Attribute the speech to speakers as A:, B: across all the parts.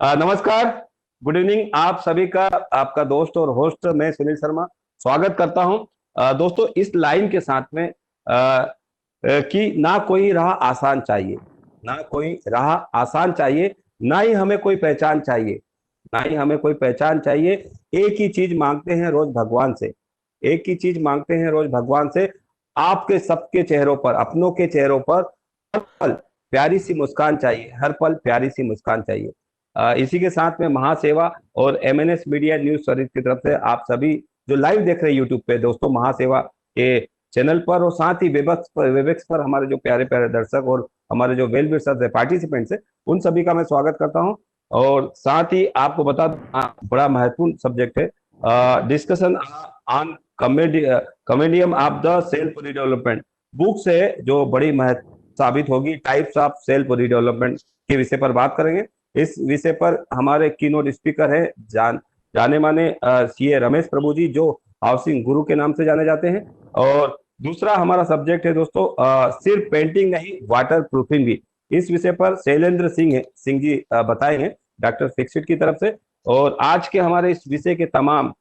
A: नमस्कार। Good evening आप सभी का। आपका दोस्त और होस्ट मैं सुनील शर्मा स्वागत करता हूं। दोस्तों, इस लाइन के साथ में कि ना कोई राह आसान चाहिए, ना कोई राह आसान चाहिए, ना ही हमें कोई पहचान चाहिए, ना ही हमें कोई पहचान चाहिए। एक ही चीज मांगते हैं रोज भगवान से, एक ही चीज मांगते हैं रोज भगवान से। आपके सबके चेहरों पर, अपनों के चेहरों पर हर पल प्यारी सी मुस्कान चाहिए, हर पल प्यारी सी मुस्कान चाहिए। इसी के साथ में महासेवा और एमएनएस मीडिया न्यूज सर्विस की तरफ से आप सभी जो लाइव देख रहे हैं यूट्यूब पे दोस्तों, महासेवा के चैनल पर और साथ ही वेबएक्स पर हमारे जो प्यारे प्यारे दर्शक और हमारे जो वेल विशर्स है, पार्टिसिपेंट्स है, उन सभी का मैं स्वागत करता हूं। और साथ ही आपको बता दूं, बड़ा महत्वपूर्ण सब्जेक्ट है, discussion on कमेडियम of the self redevelopment books है, जो बड़ी महत्व साबित होगी। टाइप्स ऑफ सेल्फ रिडेवलपमेंट के विषय पर बात करेंगे। इस विषय पर हमारे कीनोट स्पीकर है जाने माने सीए रमेश प्रभु जी, जो हाउसिंग गुरु के नाम से जाने जाते हैं। और दूसरा हमारा सब्जेक्ट है दोस्तों, सिर्फ पेंटिंग नहीं, वाटर प्रूफिंग भी। इस विषय पर शैलेंद्र सिंह जी बताएंगे, डॉक्टर फिक्सिट की तरफ से। और आज के हमारे इस विषय के तमाम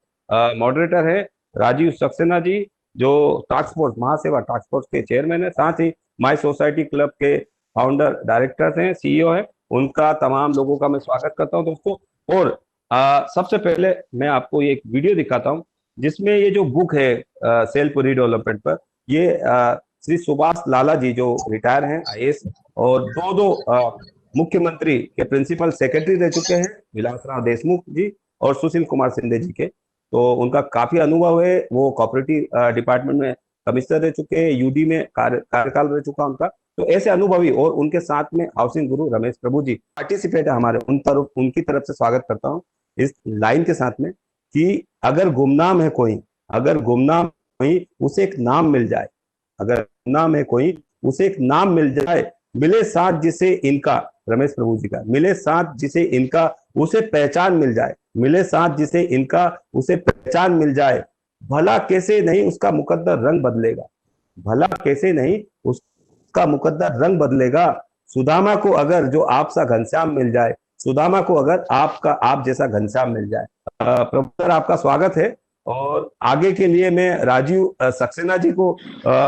A: मॉडरेटर है राजीव सक्सेना जी, जो टास्क फोर्स महासेवा टास्क फोर्स के चेयरमैन है, साथ ही माई सोसाइटी क्लब के फाउंडर डायरेक्टर हैं, सीईओ है। उनका तमाम लोगों का मैं स्वागत करता हूं दोस्तों। और सबसे पहले मैं आपको ये एक वीडियो दिखाता हूं, जिसमें ये जो बुक है सेल्फ रिडेवलपमेंट पर, ये श्री सुभाष लाला जी, जो रिटायर हैं आईएएस और दो दो मुख्यमंत्री के प्रिंसिपल सेक्रेटरी रह चुके हैं, विलासराव देशमुख जी और सुशील कुमार शिंदे जी के। तो उनका काफी अनुभव है, वो कोऑपरेटिव डिपार्टमेंट में कमिश्नर रह चुके हैं, यूडी में कार्यकाल रह चुका उनका। तो ऐसे अनुभवी और उनके साथ में हाउसिंग गुरु रमेश प्रभु जी पार्टिसिपेट है हमारे, उनकी तरफ से स्वागत करता हूं इस लाइन के साथ में कि अगर गुमनाम है कोई, अगर गुमनाम कोई उसे एक नाम मिल जाए, अगर गुमनाम है कोई उसे एक नाम मिल जाए, मिले साथ जिसे इनका, रमेश प्रभु जी का, मिले साथ जिसे इनका उसे पहचान मिल जाए, मिले साथ जिसे इनका उसे पहचान मिल जाए, भला कैसे नहीं उसका मुकद्दर रंग बदलेगा, भला कैसे नहीं उसका मुकद्दर रंग बदलेगा। सुदामा को अगर जो आप सा घनश्याम मिल जाए, सुदामा को अगर आपका आप जैसा घनश्याम मिल जाए। प्रोफेसर आपका स्वागत है। और आगे के लिए मैं राजीव सक्सेना जी को,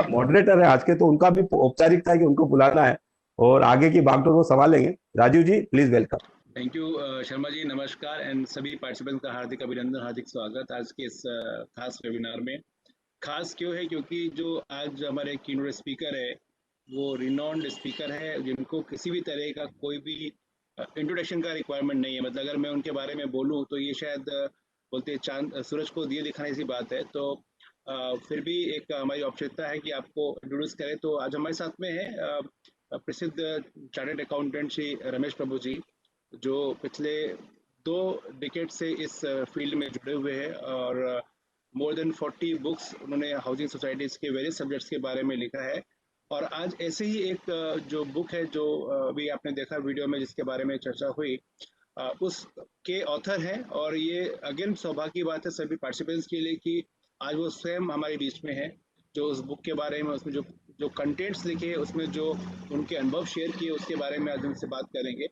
A: मॉडरेटर है आज के, तो उनका भी औपचारिकता है कि उनको बुलाना है और आगे की बागडोर वो संभालेंगे। Rajiv ji please welcome.
B: Thank you Sharma ji, नमस्कार एंड सभी पार्टिसिपेंट्स का हार्दिक अभिनंदन, हार्दिक स्वागत आज के इस खास वेबिनार में। खास क्यों है, क्योंकि जो आज हमारे कीनोट स्पीकर है वो रिनॉन्ड स्पीकर है, जिनको किसी भी तरह का कोई भी इंट्रोडक्शन का रिक्वायरमेंट नहीं है। मतलब अगर मैं उनके बारे में बोलूं तो ये शायद बोलते हैं चांद सूरज को दिए दिखाने सी बात है। तो फिर भी एक हमारी औपचारिकता है कि आपको इंट्रोड्यूस करें। तो आज हमारे साथ में है प्रसिद्ध चार्टर्ड अकाउंटेंट श्री रमेश प्रभु जी, जो पिछले 2 डिकेड से इस फील्ड में जुड़े हुए हैं और मोर देन 40 बुक्स उन्होंने हाउसिंग सोसाइटीज के वेरियस सब्जेक्ट्स के बारे में लिखा है। और आज ऐसे ही एक जो बुक है, जो अभी आपने देखा वीडियो में जिसके बारे में चर्चा हुई, उसके ऑथर हैं। और ये अगेन सौभाग्य की बात है सभी पार्टिसिपेंट्स के लिए कि आज वो स्वयं हमारे बीच में है, जो उस बुक के बारे में, उसमें जो जो कंटेंट्स लिखे हैं, उसमें जो उनके अनुभव शेयर किए, उसके बारे में आज उनसे बात करेंगे।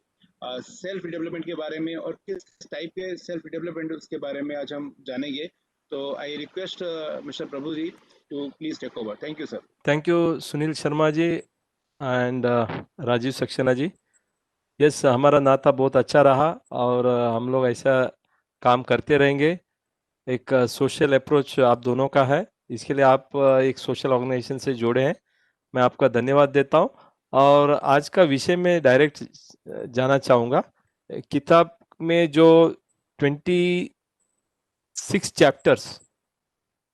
B: सेल्फ डेवलपमेंट के बारे में और किस टाइप के सेल्फ डेवलपमेंट उसके बारे में आज हम जानेंगे। तो I request mister Prabhu ji to please take over. Thank you sir.
C: Thank you Sunil Sharma ji and Rajiv Saxena ji. Yes, हमारा नाता बहुत अच्छा रहा और हम लोग ऐसा काम करते रहेंगे। एक सोशल अप्रोच आप दोनों का है, इसके लिए आप एक सोशल ऑर्गेनाइजेशन से जुड़े हैं, मैं आपका धन्यवाद देता हूं। और आज का विषय में डायरेक्ट जाना चाहूँगा। किताब में जो 26 चैप्टर्स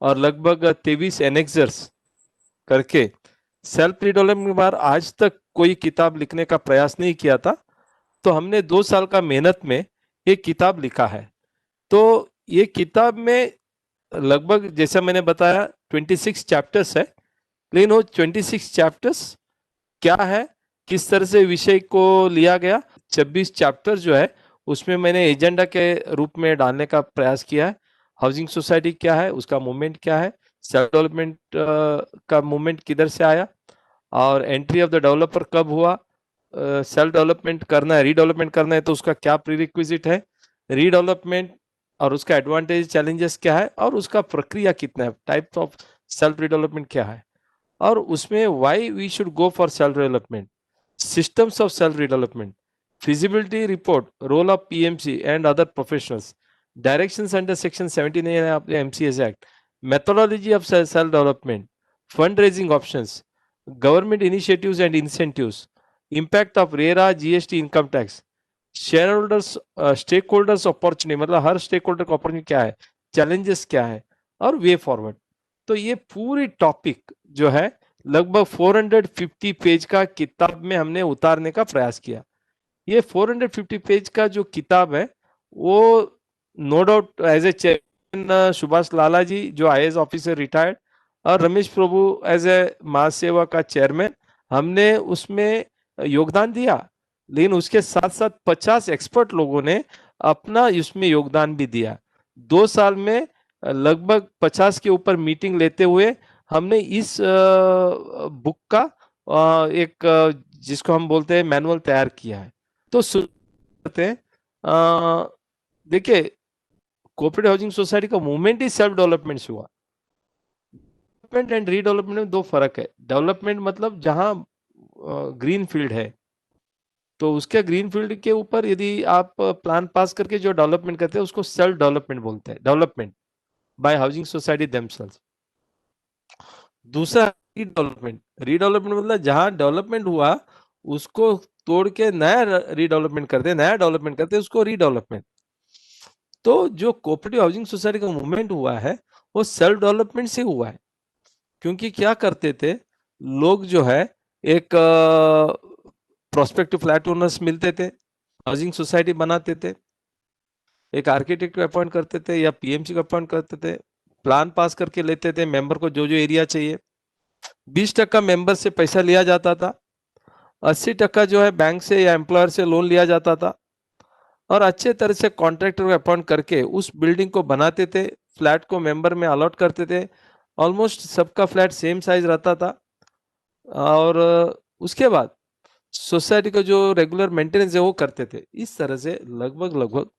C: और लगभग 23 एनेक्सर्स करके सेल्फ डेवलपमेंट के बारे आज तक कोई किताब लिखने का प्रयास नहीं किया था। तो हमने 2 साल का मेहनत में एक किताब लिखा है। तो ये किताब में लगभग जैसा मैंने बताया 26 चैप्टर्स है, लेकिन वो 26 चैप्टर्स क्या है, किस तरह से विषय को लिया गया, 26 चैप्टर जो है उसमें मैंने एजेंडा के रूप में डालने का प्रयास किया है। हाउसिंग सोसाइटी क्या है, उसका मूवमेंट क्या है, सेल्फ डेवलपमेंट का मूवमेंट किधर से आया, और एंट्री ऑफ द डेवलपर कब हुआ, सेल्फ डेवलपमेंट करना है, रीडेवलपमेंट करना है, तो उसका क्या प्रीरिक्विजिट है, रीडेवलपमेंट और उसका एडवांटेज चैलेंजेस क्या है, और उसका प्रक्रिया कितना है, टाइप्स ऑफ सेल्फ रीडेवलपमेंट क्या है, और उसमें why we should go for self development, systems of self redevelopment, feasibility report, role of PMC and other professionals, directions under section 79 of the MCS Act, methodology of self development, fundraising options, government initiatives and incentives, impact of RERA, GST, income tax, shareholders, stakeholders opportunity, मतलब हर stakeholder का opportunity क्या है, challenges क्या है, और way forward. तो ये पूरी टॉपिक जो है लगभग 450 पेज का किताब में हमने उतारने का प्रयास किया. ये 450 पेज का जो किताब है वो no doubt as a chairman Subhash Lala ji जो आईएएस ऑफिसर रिटायर्ड और रमेश प्रभु एज ए महासेवा का चेयरमैन, हमने उसमें योगदान दिया, लेकिन उसके साथ साथ 50 एक्सपर्ट लोगों ने अपना इसमें योगदान भी दिया. 2 साल में लगभग 50 के ऊपर मीटिंग लेते हुए हमने इस बुक का एक जिसको हम बोलते हैं मैनुअल तैयार किया है. तो करते हैं, देखिए कोऑपरेटिव हाउसिंग सोसाइटी का मूवमेंट ही सेल्फ डेवलपमेंट से हुआ. डेवलपमेंट एंड रीडेवलपमेंट में 2 फर्क है. डेवलपमेंट मतलब जहां ग्रीन फील्ड है तो उसके ग्रीन फील्ड के ऊपर यदि आप प्लान पास करके जो डेवलपमेंट करते हैं उसको सेल्फ डेवलपमेंट बोलते हैं, development bye housing society themselves. दूसरा रीडेवलपमेंट. रीडेवलपमेंट मतलब जहां डेवलपमेंट हुआ उसको तोड़ के नया रीडेवलपमेंट करते, नया डेवलपमेंट करते, उसको रीडेवलपमेंट. तो जो कोऑपरेटिव हाउसिंग सोसाइटी का मूवमेंट हुआ है वो सेल्फ डेवलपमेंट से हुआ है. क्योंकि क्या करते थे लोग जो है, एक प्रोस्पेक्टिव फ्लैट ओनर्स मिलते थे, हाउसिंग सोसाइटी बनाते थे, एक आर्किटेक्ट को अपॉइंट करते थे या पीएमसी को अपॉइंट करते थे, प्लान पास करके लेते थे, मेंबर को जो जो एरिया चाहिए, 20% मेंबर से पैसा लिया जाता था, 80% जो है बैंक से या एम्प्लॉयर से लोन लिया जाता था, और अच्छे तरह से कॉन्ट्रैक्टर को अपॉइंट करके उस बिल्डिंग को बनाते थे, फ्लैट को मेंबर में अलॉट करते थे. ऑलमोस्ट सबका फ्लैट सेम साइज रहता था. और उसके बाद सोसाइटी का जो रेगुलर मेंटेनेंस है वो करते थे. इस तरह से लगभग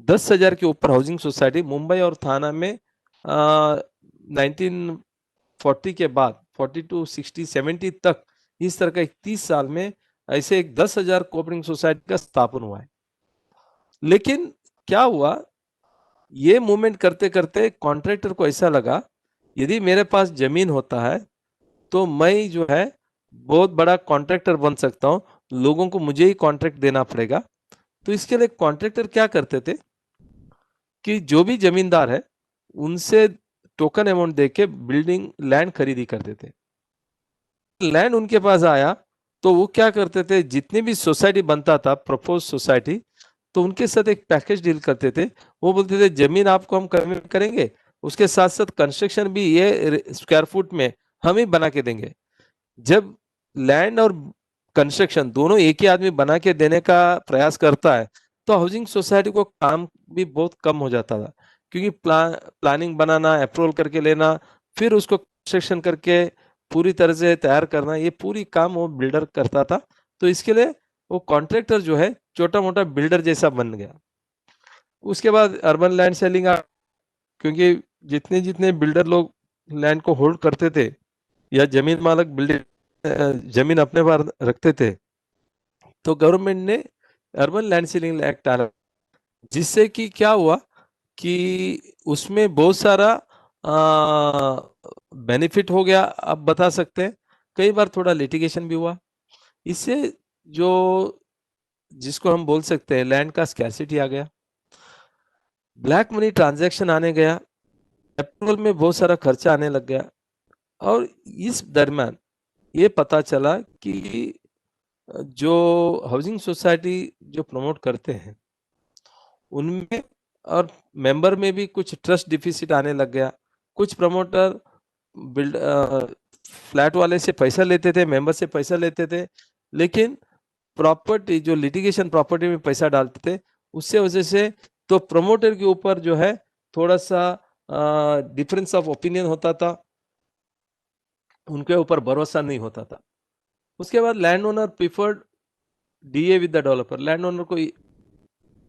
C: 10,000 के ऊपर हाउसिंग सोसाइटी मुंबई और थाना में 1940 के बाद 42, 60, 70 तक इस तरह का 31 साल में ऐसे एक 10,000 कोऑपरेटिव सोसाइटी का स्थापन हुआ है. लेकिन क्या हुआ, ये मूवमेंट करते करते कॉन्ट्रैक्टर को ऐसा लगा यदि मेरे पास जमीन होता है तो मैं जो है बहुत बड़ा कॉन्ट्रैक्टर बन सकता हूं, लोगों को मुझे ही कॉन्ट्रैक्ट देना पड़ेगा. तो इसके लिए कॉन्ट्रैक्टर क्या करते थे कि जो भी जमींदार है उनसे टोकन अमाउंट देके बिल्डिंग लैंड खरीदी करते थे. लैंड उनके पास आया तो वो क्या करते थे, जितनी भी सोसाइटी बनता था प्रपोज सोसाइटी, तो उनके साथ एक पैकेज डील करते थे. वो बोलते थे जमीन आपको हम कन्वे करेंगे, उसके साथ साथ कंस्ट्रक्शन भी ये स्क्वायर फुट में हम ही बना के देंगे. जब लैंड और कंस्ट्रक्शन दोनों एक ही आदमी बना के देने का प्रयास करता है तो हाउसिंग सोसाइटी को काम भी बहुत कम हो जाता था. क्योंकि प्लानिंग बनाना, अप्रूवल करके लेना, फिर उसको कंस्ट्रक्शन करके पूरी तरह से तैयार करना, ये पूरी काम वो बिल्डर करता था. तो इसके लिए वो कॉन्ट्रैक्टर जो है छोटा मोटा बिल्डर जैसा बन गया. उसके बाद अर्बन लैंड सेलिंग, क्योंकि जितने जितने बिल्डर लोग लैंड को होल्ड करते थे या जमीन मालक बिल्डिंग जमीन अपने पास रखते थे, तो गवर्नमेंट ने अर्बन लैंड सेलिंग एक्ट डाला, जिससे कि क्या हुआ कि उसमें बहुत सारा बेनिफिट हो गया, आप बता सकते हैं. कई बार थोड़ा लिटिगेशन भी हुआ. इससे जो जिसको हम बोल सकते हैं लैंड का स्कैरसिटी आ गया, ब्लैक मनी ट्रांजैक्शन आने गया, अप्रूवल में बहुत सारा खर्चा आने लग गया. और इस दरमियान ये पता चला कि जो हाउसिंग सोसाइटी जो प्रमोट करते हैं उनमें और मेंबर में भी कुछ ट्रस्ट डिफिसिट आने लग गया. कुछ प्रमोटर बिल्ड फ्लैट वाले से पैसा लेते थे, मेंबर से पैसा लेते थे, लेकिन प्रॉपर्टी जो लिटिगेशन प्रॉपर्टी में पैसा डालते थे, उससे वजह से तो प्रमोटर के ऊपर जो है थोड़ा सा डिफरेंस ऑफ ओपिनियन होता था, उनके ऊपर भरोसा नहीं होता था. उसके बाद land owner preferred DA with the developer. Land owner को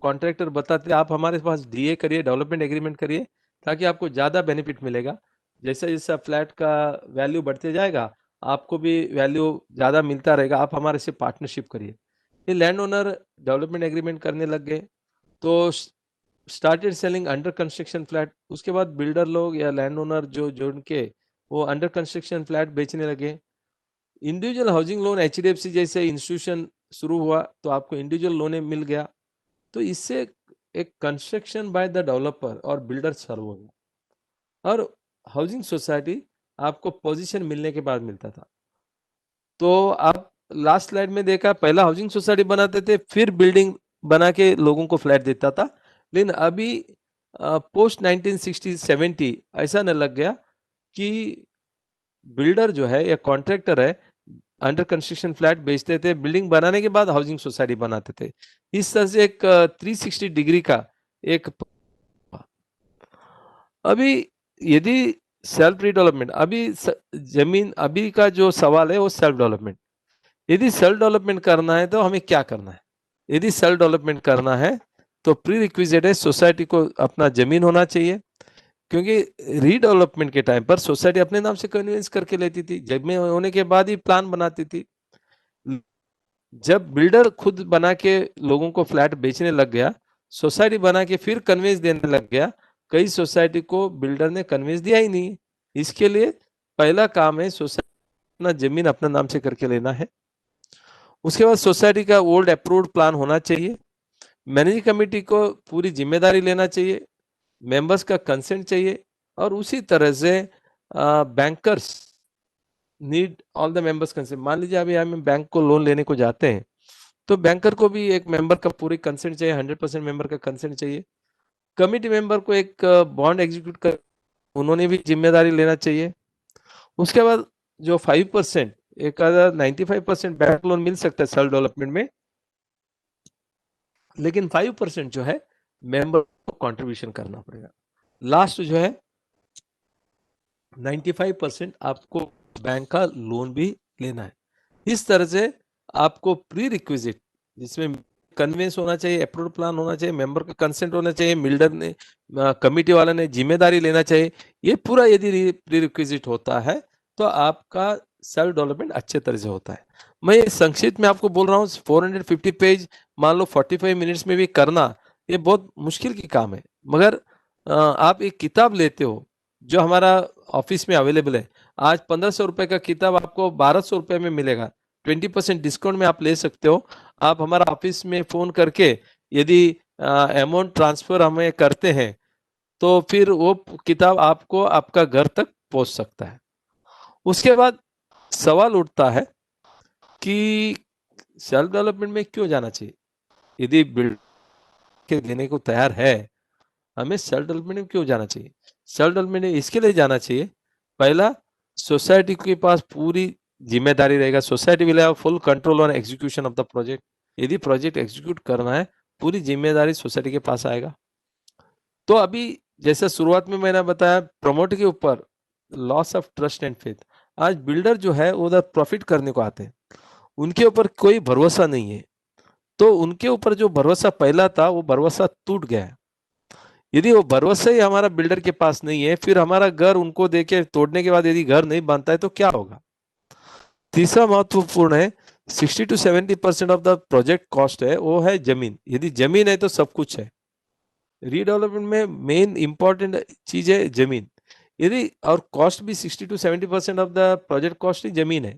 C: कॉन्ट्रैक्टर बताते आप हमारे पास डीए करिए, डेवलपमेंट एग्रीमेंट करिए, ताकि आपको ज़्यादा बेनिफिट मिलेगा। जैसे जैसा फ्लैट का वैल्यू बढ़ते जाएगा, आपको भी वैल्यू ज़्यादा मिलता रहेगा, आप हमारे से पार्टनरशिप करिए। ये लैंड ओनर डेवलपमेंट एग्रीमेंट करने लग गए, तो started selling under construction flat. उसके बाद बिल्डर लोग या लैंड ओनर जो जुड़ के वो अंडर कंस्ट्रक्शन फ्लैट बेचने लगे। इंडिविजुअल हाउसिंग लोन एचडीएफसी जैसे इंस्टीट्यूशन शुरू हुआ, तो आपको इंडिविजुअल लोन मिल गया। तो इससे एक कंस्ट्रक्शन बाय द डेवलपर और बिल्डर सर्व हो गया, और हाउसिंग सोसाइटी आपको पोजीशन मिलने के बाद मिलता था। तो आप लास्ट स्लाइड में देखा, पहला हाउसिंग सोसाइटी बनाते थे, फिर बिल्डिंग बना के लोगों को फ्लैट देता था। लेकिन अभी पोस्ट 1960-70 ऐसा न लग गया कि बिल्डर जो है या कॉन्ट्रैक्टर है अंडर कंस्ट्रक्शन फ्लैट बेचते थे, बिल्डिंग बनाने के बाद हाउसिंग सोसाइटी बनाते थे। इस तरह से एक 360 डिग्री का एक अभी यदि सेल्फ रिडेवलपमेंट, जमीन अभी का जो सवाल है वो सेल्फ डेवलपमेंट। यदि सेल्फ डेवलपमेंट करना है तो हमें क्या करना है? यदि सेल्फ डेवलपमेंट करना है तो प्री रिक्विजिट है सोसाइटी को अपना जमीन होना चाहिए, क्योंकि रीडेवलपमेंट के टाइम पर सोसाइटी अपने नाम से कन्वेंस करके लेती थी, जमीन होने के बाद ही प्लान बनाती थी। जब बिल्डर खुद बना के लोगों को फ्लैट बेचने लग गया, सोसाइटी बना के फिर कन्वेंस देने लग गया, कई सोसाइटी को बिल्डर ने कन्वेंस दिया ही नहीं। इसके लिए पहला काम है सोसाइटी अपना जमीन अपना नाम से करके लेना है। उसके बाद सोसाइटी का ओल्ड अप्रूव्ड प्लान होना चाहिए, मैनेजिंग कमेटी को पूरी जिम्मेदारी लेना चाहिए, मेंबर्स का कंसेंट चाहिए, और उसी तरह से bankers need all the members consent. मान लीजिए अभी हम बैंक को लोन लेने को जाते हैं, तो बैंकर को भी एक मेंबर का पूरी कंसेंट चाहिए, 100% मेंबर का कंसेंट चाहिए। कमिटी मेंबर को एक बॉन्ड एग्जीक्यूट कर उन्होंने भी जिम्मेदारी लेना चाहिए। उसके बाद जो 5%, एक 95% बैंक लोन मिल सकता है सेल्फ डेवलपमेंट में, लेकिन 5% जो है मेंबर को कंट्रीब्यूशन करना पड़ेगा। लास्ट जो है 95% आपको बैंक का लोन भी लेना है। इस तरह से आपको प्री रिक्विजिट, जिसमें कन्वेंस होना चाहिए, अप्रूव्ड प्लान होना चाहिए, मेंबर का कंसेंट होना चाहिए, बिल्डर ने कमिटी वाला ने जिम्मेदारी लेना चाहिए, ये पूरा यदि प्री रिक्विजिट होता है तो आपका सेल्फ डेवलपमेंट अच्छे तरह से होता है। मैं संक्षिप्त में आपको बोल रहा हूँ, 450 पेज मान लो 45 मिनट्स में भी करना ये बहुत मुश्किल की काम है। मगर आप एक किताब लेते हो जो हमारा ऑफिस में अवेलेबल है, आज 1500 रुपए का किताब आपको 1200 रुपए में मिलेगा, 20% डिस्काउंट में आप ले सकते हो। आप हमारा ऑफिस में फोन करके यदि अमाउंट ट्रांसफर हमें करते हैं तो फिर वो किताब आपको आपका घर तक पहुंच सकता है। उसके बाद सवाल उठता है कि सेल्फ डेवलपमेंट में क्यों जाना चाहिए? यदि बिल्ड के देने को तैयार है, हमें सेल्फ डेवलपमेंट में क्यों जाना चाहिए? सेल्फ डेवलपमेंट में इसके लिए जाना चाहिए, पहला, सोसाइटी के पास पूरी जिम्मेदारी रहेगा, society will have full control on execution of the project. यदि प्रोजेक्ट एग्जीक्यूट करना है, पूरी जिम्मेदारी सोसाइटी के पास आएगा। तो अभी जैसे शुरुआत में मैंने बताया, प्रमोट के ऊपर loss of trust and faith. आज बिल्डर जो है उधर प्रॉफिट करने को आते हैं, उनके ऊपर कोई भरोसा नहीं है, तो उनके ऊपर जो भरोसा पहला था वो भरोसा टूट गया है। यदि वो भरोसा ही हमारा बिल्डर के पास नहीं है, फिर हमारा घर उनको देके तोड़ने के बाद यदि घर नहीं बनता है तो क्या होगा? तीसरा महत्वपूर्ण है, 60 to 70% of the project cost है वो है जमीन। यदि जमीन है तो सब कुछ है। रीडेवलपमेंट में मेन इंपॉर्टेंट चीज है जमीन। यदि और कॉस्ट भी 60 to 70% of the project cost ही जमीन है।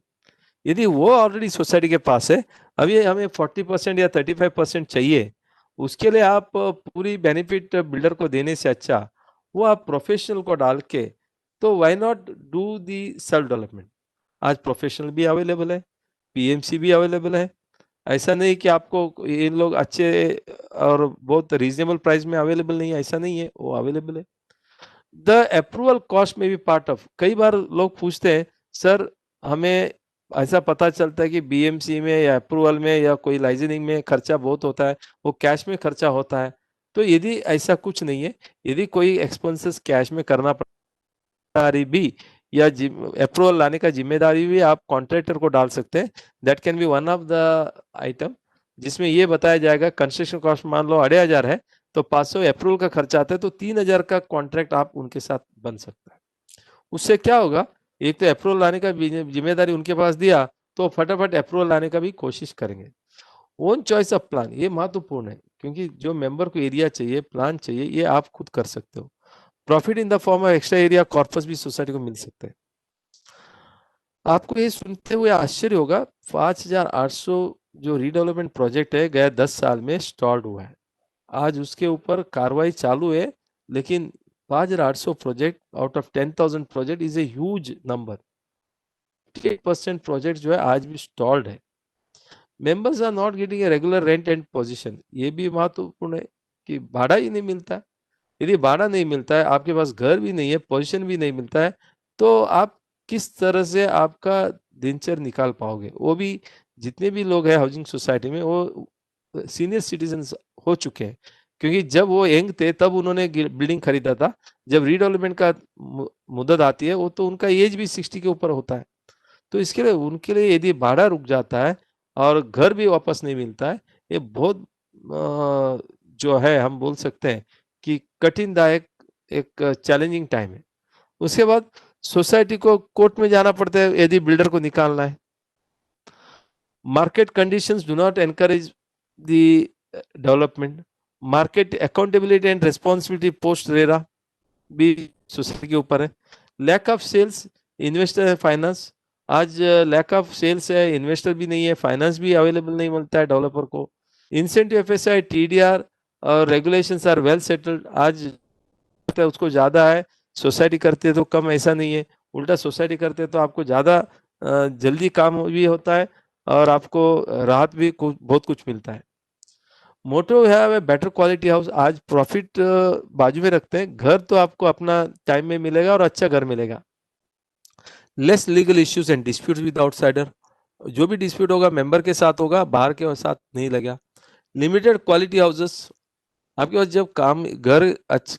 C: यदि वो ऑलरेडी सोसाइटी के पास है, अभी हमें 40% या 35% चाहिए, उसके लिए आप पूरी बेनिफिट बिल्डर को देने से अच्छा वो आप प्रोफेशनल को डाल के, तो why not do the self development. आज प्रोफेशनल भी अवेलेबल है, पीएमसी भी अवेलेबल है। ऐसा नहीं कि आपको इन लोग अच्छे और बहुत रीजनेबल प्राइस में अवेलेबल नहीं है, ऐसा नहीं है, वो अवेलेबल है। द अप्रूवल कॉस्ट में भी पार्ट ऑफ, कई बार लोग पूछते हैं सर हमें ऐसा पता चलता है कि बीएमसी में या अप्रूवल में या कोई लाइसेंसिंग में खर्चा बहुत होता है, वो कैश में खर्चा होता है। तो यदि ऐसा कुछ नहीं है, यदि कोई एक्सपेंसेस कैश में करना पड़ता भी या अप्रूवल लाने का जिम्मेदारी भी आप कॉन्ट्रैक्टर को डाल सकते हैं, that can be one of the item. जिसमें ये बताया जाएगा कंस्ट्रक्शन कॉस्ट मान लो 2,500 है, तो 500 अप्रूवल का खर्चा आता है, तो 3,000 का कॉन्ट्रैक्ट आप उनके साथ बन सकता है। उससे क्या होगा, एक तो अप्रूवल लाने का जिम्मेदारी उनके पास दिया, तो फटाफट अप्रूवल लाने का भी कोशिश करेंगे। ओन चॉइस ऑफ प्लान, ये महत्वपूर्ण है, क्योंकि जो मेंबर को एरिया चाहिए, प्लान चाहिए, ये आप खुद कर सकते हो। Profit in the form of extra area corpus भी सोसाइटी को मिल सकता है। आपको ये सुनते हुए आश्चर्य होगा, 5,800 जो रीडेवलपमेंट प्रोजेक्ट है गया 10 साल में स्टॉल्ड हुआ है। आज उसके ऊपर कार्रवाई चालू है, लेकिन 5,800 project out of 10,000 project is a huge number. 8% project जो है आज भी स्टॉल्ड है। Members are not getting a regular rent and position, ये भी महत्वपूर्ण है कि भाड़ा ही नहीं मिलता है। यदि भाड़ा नहीं मिलता है, आपके पास घर भी नहीं है, पोजीशन भी नहीं मिलता है, तो आप किस तरह से आपका दिनचर्या निकाल पाओगे। वो भी जितने भी लोग हैं हाउसिंग सोसाइटी में, वो सीनियर सिटीजन हो चुके हैं, क्योंकि जब वो यंग थे तब उन्होंने बिल्डिंग खरीदा था। जब रीडेवलपमेंट का मुद्दत आती है, वो तो उनका एज भी 60 के ऊपर होता है। तो इसके लिए उनके लिए यदि भाड़ा रुक जाता है और घर भी वापस नहीं मिलता है, ये बहुत जो है हम बोल सकते हैं कि कठिनदायक एक चैलेंजिंग टाइम है। उसके बाद सोसाइटी को कोर्ट में जाना पड़ता है यदि बिल्डर को निकालना है। Market conditions do not encourage the development. Market accountability and responsibility post RERA भी सोसाइटी के ऊपर है। Lack of sales, investor finance, आज लैक ऑफ सेल्स है, इन्वेस्टर भी नहीं है, फाइनेंस भी अवेलेबल नहीं मिलता है डेवलपर को। इंसेंटिव एफएसआई, टीडीआर और रेगुलेशंस आर वेल सेटल्ड, आज उसको ज्यादा है, सोसाइटी करते तो कम, ऐसा नहीं है। उल्टा सोसाइटी करते तो आपको ज्यादा जल्दी काम भी होता है और आपको राहत भी बहुत कुछ मिलता है। मोटो है बेटर क्वालिटी हाउस, आज प्रॉफिट बाजू में रखते हैं, घर तो आपको अपना टाइम में मिलेगा और अच्छा घर मिलेगा। Less legal issues and disputes with outsider, जो भी डिस्प्यूट होगा मेंबर के साथ होगा, बाहर के साथ नहीं लगेगा। लिमिटेड क्वालिटी हाउसेस, आपके पास जब काम घर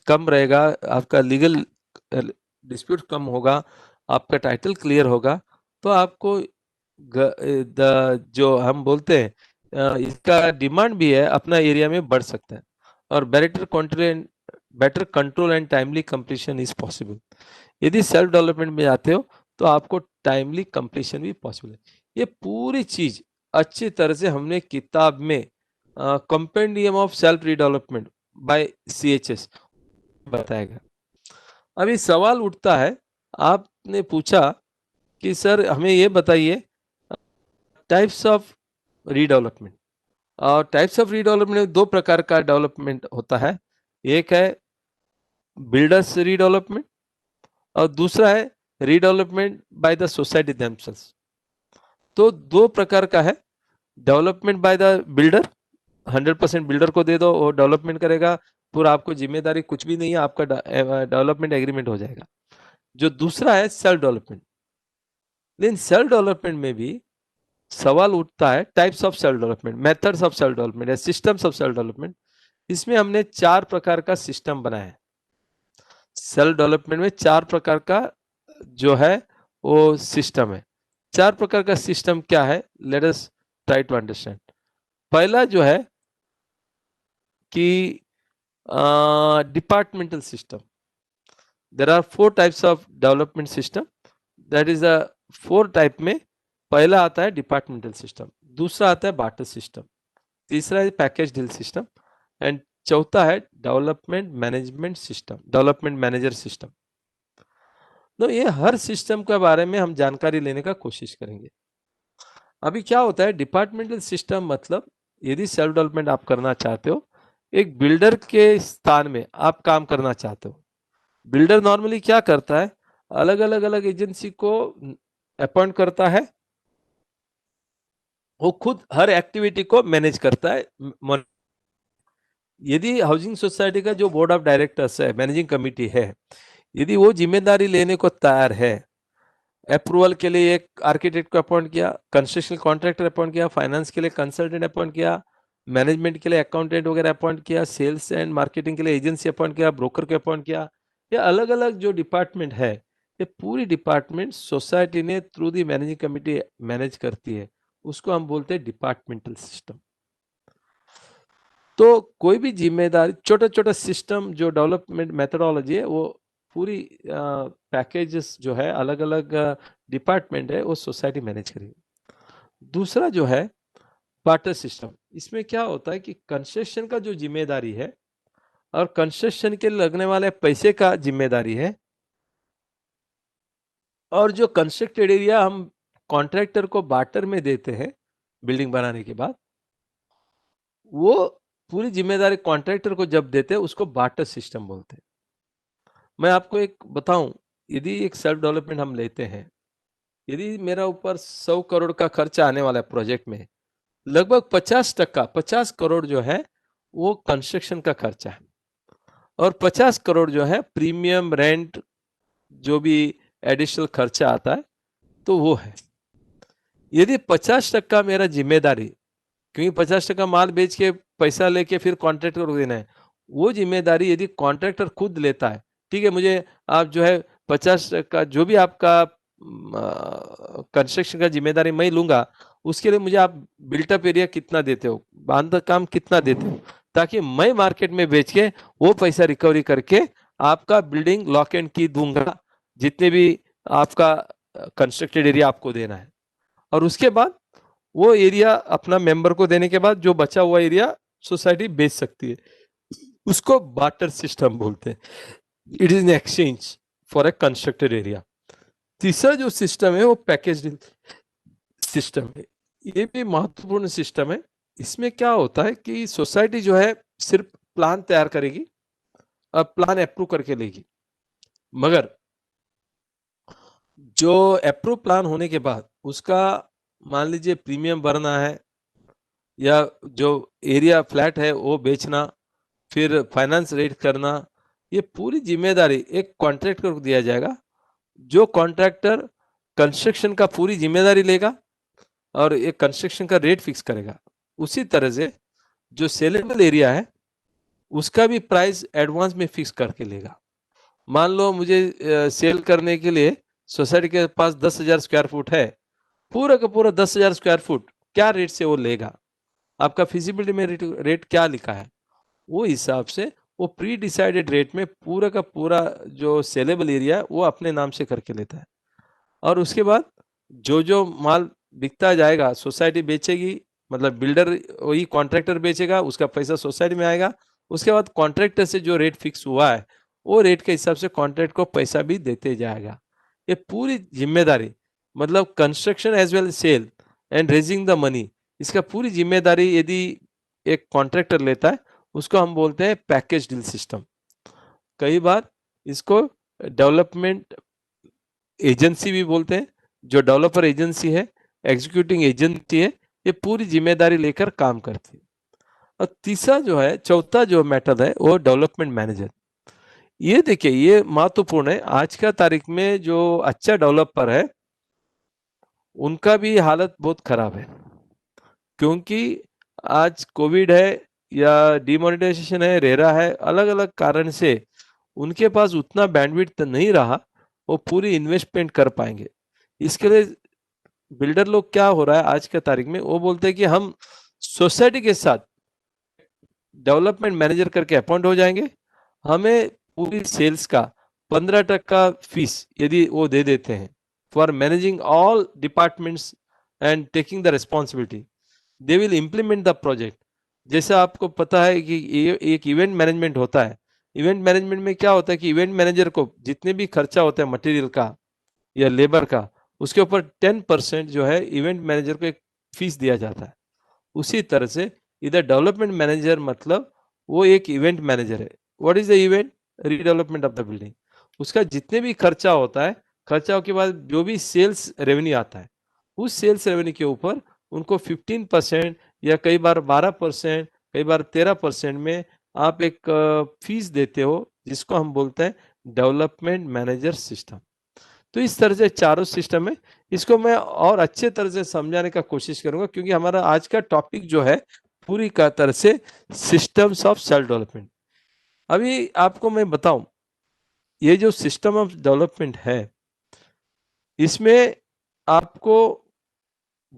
C: कम रहेगा, आपका लीगल डिस्प्यूट कम होगा, आपका टाइटल क्लियर होगा, तो आपको जो हम बोलते हैं इसका डिमांड भी है, अपना एरिया में बढ़ सकता है। और better control and timely completion is possible. यदि सेल्फ डेवलपमेंट में जाते हो तो आपको टाइमली कंप्लीशन भी पॉसिबल है। ये पूरी चीज अच्छी तरह से हमने किताब में compendium of self redevelopment by CHS बताया गया। अभी सवाल उठता है, आपने पूछा कि सर हमें ये बताइए टाइप्स ऑफ रीडेवलपमेंट। और टाइप्स ऑफ रीडेवलपमेंट दो प्रकार का डेवलपमेंट होता है, एक है बिल्डर्स रीडेवलपमेंट और दूसरा है redevelopment by the society themselves. तो दो प्रकार का है, development by the builder, 100% builder को दे दो, वो डेवलपमेंट करेगा, पूरा आपको जिम्मेदारी कुछ भी नहीं है, आपका डेवलपमेंट एग्रीमेंट हो जाएगा। जो दूसरा है सेल्फ डेवलपमेंट। लेकिन सेल्फ डेवलपमेंट में भी सवाल उठता है, types of self development, methods of self development या सिस्टम्स ऑफ सेल्फ डेवलपमेंट। इसमें हमने 4 प्रकार का सिस्टम बनाया है। सेल्फ डेवलपमेंट में 4 प्रकार का जो है वो सिस्टम है। 4 प्रकार का सिस्टम क्या है, let us try to understand. पहला जो है कि departmental system. There are 4 types of development system, that is 4 type में। पहला आता है डिपार्टमेंटल सिस्टम, दूसरा आता है बार्टर सिस्टम, तीसरा है पैकेज डील सिस्टम एंड चौथा है development management system, development manager system. तो ये हर सिस्टम के बारे में हम जानकारी लेने का कोशिश करेंगे। अभी क्या होता है डिपार्टमेंटल सिस्टम, मतलब यदि सेल्फ डेवलपमेंट आप करना चाहते हो, एक बिल्डर के स्थान में आप काम करना चाहते हो। बिल्डर नॉर्मली क्या करता है, अलग अलग एजेंसी को अपॉइंट करता है, वो खुद हर एक्टिविटी को मैनेज करता है। यदि हाउसिंग सोसाइटी का जो बोर्ड ऑफ डायरेक्टर्स है, मैनेजिंग कमेटी है, यदि वो जिम्मेदारी लेने को तैयार है, अप्रूवल के लिए एक आर्किटेक्ट को अपॉइंट किया, कंस्ट्रक्शन कॉन्ट्रैक्टर अपॉइंट किया, फाइनेंस के लिए कंसल्टेंट अपॉइंट किया, मैनेजमेंट के लिए अकाउंटेंट वगैरह अपॉइंट किया, सेल्स एंड मार्केटिंग के लिए एजेंसी अपॉइंट किया, ब्रोकर को अपॉइंट किया, ये अलग अलग जो डिपार्टमेंट है, ये पूरी डिपार्टमेंट सोसाइटी ने through the managing committee manage करती है। उसको हम बोलते हैं डिपार्टमेंटल सिस्टम। तो कोई भी जिम्मेदारी, छोटा छोटा सिस्टम जो डेवलपमेंट मेथोडोलॉजी है, वो पूरी पैकेजेस जो है, अलग अलग डिपार्टमेंट है, वो सोसाइटी मैनेज करेगी। दूसरा जो है बार्टर सिस्टम, इसमें क्या होता है कि कंस्ट्रक्शन का जो जिम्मेदारी है और कंस्ट्रक्शन के लगने वाले पैसे का जिम्मेदारी है, और जो कंस्ट्रक्टेड एरिया हम कॉन्ट्रैक्टर को बार्टर में देते हैं बिल्डिंग बनाने के बाद, वो पूरी जिम्मेदारी कॉन्ट्रैक्टर को जब देते हैं उसको बार्टर सिस्टम बोलते हैं। मैं आपको एक बताऊं, यदि एक सेल्फ डेवलपमेंट हम लेते हैं, यदि मेरा ऊपर 100 करोड़ का खर्चा आने वाला है प्रोजेक्ट में, लगभग 50 करोड़ जो है वो कंस्ट्रक्शन का खर्चा है, और 50 करोड़ जो है प्रीमियम रेंट, जो भी एडिशनल खर्चा आता है, तो वो है। यदि 50% मेरा जिम्मेदारी, क्योंकि 50% माल बेच के पैसा लेके फिर कॉन्ट्रैक्टर को देना है, वो जिम्मेदारी यदि कॉन्ट्रैक्टर खुद लेता है, ठीक है, मुझे आप जो है 50% जो भी आपका कंस्ट्रक्शन का जिम्मेदारी मैं लूंगा, उसके लिए मुझे आप बिल्टअप एरिया कितना देते हो, बांध काम कितना देते हो, ताकि मैं मार्केट में बेच के वो पैसा रिकवरी करके आपका बिल्डिंग लॉक एंड की दूंगा, जितने भी आपका कंस्ट्रक्टेड एरिया आपको देना है। और उसके बाद वो एरिया अपना मेंबर को देने के बाद जो बचा हुआ एरिया सोसाइटी बेच सकती है, उसको बार्टर सिस्टम बोलते हैं। It is an exchange for a constructed area. तीसरा जो सिस्टम है वो पैकेज डील सिस्टम है। ये भी महत्वपूर्ण सिस्टम है। इसमें क्या होता है कि सोसाइटी जो है सिर्फ प्लान तैयार करेगी और प्लान अप्रूव करके लेगी, मगर जो अप्रूव प्लान होने के बाद उसका मान लीजिए प्रीमियम भरना है, या जो एरिया फ्लैट है वो बेचना, फिर फाइनेंस रेट करना, ये पूरी जिम्मेदारी एक कॉन्ट्रैक्टर को दिया जाएगा। जो कॉन्ट्रैक्टर कंस्ट्रक्शन का पूरी जिम्मेदारी लेगा और एक कंस्ट्रक्शन का रेट फिक्स करेगा। उसी तरह से जो सेलेबल एरिया है उसका भी प्राइस एडवांस में फिक्स करके लेगा। मान लो मुझे सेल करने के लिए सोसाइटी के पास 10,000 स्क्वायर फुट है, पूरा का पूरा 10,000 स्क्वायर फुट क्या रेट से वो लेगा, आपका फिजिबिलिटी में रेट क्या लिखा है, वो हिसाब से वो प्री डिसाइडेड रेट में पूरा का पूरा जो सेलेबल एरिया वो अपने नाम से करके लेता है। और उसके बाद जो जो माल बिकता जाएगा सोसाइटी बेचेगी, मतलब बिल्डर वही कॉन्ट्रैक्टर बेचेगा, उसका पैसा सोसाइटी में आएगा। उसके बाद कॉन्ट्रैक्टर से जो रेट फिक्स हुआ है वो रेट के हिसाब से कॉन्ट्रैक्ट को पैसा भी देते जाएगा। ये पूरी जिम्मेदारी, मतलब construction as well sale and raising the money, इसका पूरी जिम्मेदारी यदि एक कॉन्ट्रैक्टर लेता है उसको हम बोलते हैं पैकेज डील सिस्टम। कई बार इसको डेवलपमेंट एजेंसी भी बोलते हैं। जो डेवलपर एजेंसी है, एग्जीक्यूटिंग एजेंसी है, ये पूरी जिम्मेदारी लेकर काम करती है। और तीसरा जो है, चौथा जो मेथड है वो डेवलपमेंट मैनेजर। ये देखिए, ये महत्वपूर्ण है। आज का तारीख में जो अच्छा डेवलपर है उनका भी हालत बहुत खराब है, क्योंकि आज कोविड है या डिमोनेटाइजेशन है, रेरा है, अलग अलग कारण से उनके पास उतना बैंडविड्थ नहीं रहा वो पूरी इन्वेस्टमेंट कर पाएंगे। इसके लिए बिल्डर लोग क्या हो रहा है आज के तारीख में, वो बोलते हैं कि हम सोसाइटी के साथ डेवलपमेंट मैनेजर करके अपॉइंट हो जाएंगे, हमें पूरी सेल्स का 15% फीस यदि वो दे देते हैं for managing all departments and taking the responsibility, they will implement the project. जैसे आपको पता है कि एक इवेंट मैनेजमेंट होता है। इवेंट मैनेजमेंट में क्या होता है कि इवेंट मैनेजर को जितने भी खर्चा होता है मटेरियल का या लेबर का, उसके ऊपर 10% जो है इवेंट मैनेजर को एक फीस दिया जाता है। उसी तरह से इधर डेवलपमेंट मैनेजर मतलब वो एक इवेंट मैनेजर है। What is the event? Redevelopment of the building. उसका जितने भी खर्चा होता है, खर्चा के बाद जो भी सेल्स रेवेन्यू आता है, उस सेल्स रेवेन्यू के ऊपर उनको 15% या कई बार 12%, कई बार 13% में आप एक फीस देते हो, जिसको हम बोलते हैं डेवलपमेंट मैनेजर सिस्टम। तो इस तरह से चारों सिस्टम है। इसको मैं और अच्छे तरह से समझाने का कोशिश करूंगा, क्योंकि हमारा आज का टॉपिक जो है पूरी का तरह से सिस्टम्स ऑफ सेल्फ डेवलपमेंट। अभी आपको मैं बताऊं, ये जो सिस्टम ऑफ डेवलपमेंट है, इसमें आपको